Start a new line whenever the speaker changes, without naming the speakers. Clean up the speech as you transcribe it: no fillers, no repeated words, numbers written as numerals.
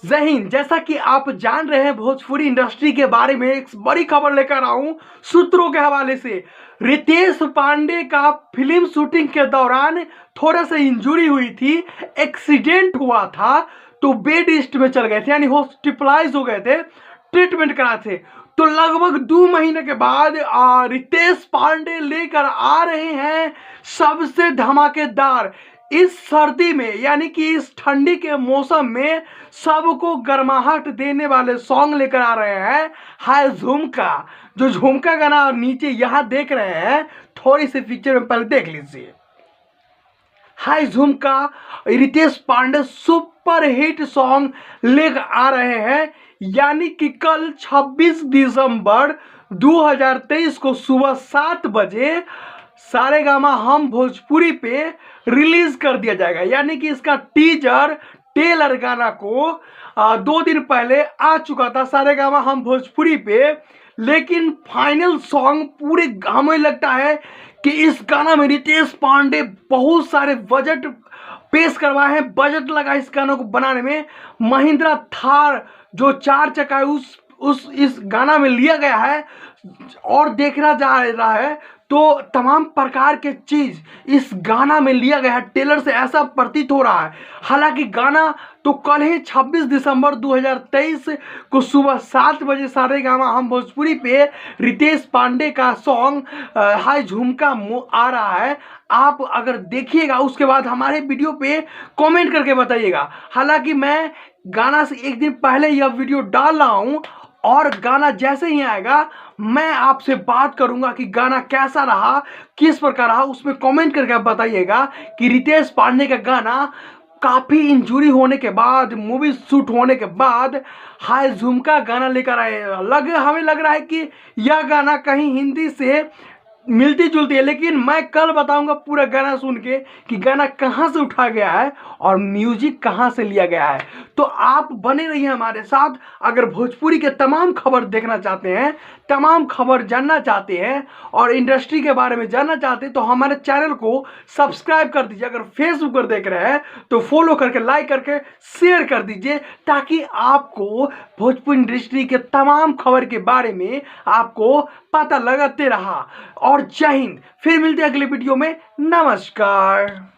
जय हिंद। जैसा कि आप जान रहे हैं, भोजपुरी इंडस्ट्री के बारे में एक बड़ी खबर लेकर आऊं सूत्रों के हवाले से। रितेश पांडे का फिल्म शूटिंग के दौरान थोड़ा सा इंजरी हुई थी, एक्सीडेंट हुआ था, तो बेड रेस्ट में चल गए थे, यानी हॉस्पिटलाइज हो गए थे, ट्रीटमेंट कराए थे। तो लगभग 2 महीने के बाद रितेश पांडे लेकर आ रहे हैं सबसे धमाकेदार, इस सर्दी में यानी कि इस ठंडी के मौसम में सबको गर्माहट देने वाले सॉन्ग लेकर आ रहे हैं। हाय झुमका, जो झुमका गाना नीचे यहाँ देख रहे हैं, थोड़ी सी पिक्चर में पहले देख लीजिए। हाय झुमका Ritesh Pandey super hit song लेकर आ रहे हैं, यानी कि कल 26 दिसंबर 2023 को सुबह 7 बजे सारेगामा हम भोजपुरी पे रिलीज कर दिया जाएगा। यानी कि इसका टीजर टेलर गाना को 2 दिन पहले आ चुका था सारेगामा हम भोजपुरी पे, लेकिन फाइनल सॉन्ग पूरे हमें लगता है कि इस गाना में रितेश पांडे बहुत सारे बजट पेश करवाए हैं, बजट लगा इस गानों को बनाने में। महिंद्रा थार जो 4 चक्का है इस गाना में लिया गया है, और देखना जा रहा है तो तमाम प्रकार के चीज इस गाना में लिया गया है। टेलर से ऐसा प्रतीत हो रहा है। हालांकि गाना तो कल ही 26 दिसंबर 2023 को सुबह 7 बजे सारेगामा हम भोजपुरी पे रितेश पांडे का सॉन्ग हाय झुमका आ रहा है। आप अगर देखिएगा उसके बाद हमारे वीडियो पे कमेंट करके बताइएगा। हालांकि मैं गाना से एक दिन पहले यह वीडियो डाल रहा हूं, और गाना जैसे ही आएगा मैं आपसे बात करूंगा कि गाना कैसा रहा, किस प्रकार रहा। उसमें कमेंट करके बताइएगा कि रितेश पांडे का गाना काफी इंजरी होने के बाद, मूवी शूट होने के बाद हाय झुमका गाना लेकर आए। हमें लग रहा है कि यह गाना कहीं हिंदी से मिलती जुलती है, लेकिन मैं कल बताऊंगा पूरा गाना सुन के कि गाना कहां से उठा गया है और म्यूजिक कहां से लिया गया है। तो आप बने रहिए हमारे साथ। अगर भोजपुरी के तमाम खबर देखना चाहते हैं, तमाम खबर जानना चाहते हैं और इंडस्ट्री के बारे में जानना चाहते हैं, तो हमारे चैनल को सब्सक्राइब कर दीजिए। अगर फेसबुक पर देख रहे हैं तो फॉलो करके, लाइक करके, शेयर कर दीजिए, ताकि आपको भोजपुरी इंडस्ट्री के तमाम खबर के बारे में आपको पता लगाते रहा। और जय हिंद। फिर मिलते हैं अगले वीडियो में। नमस्कार।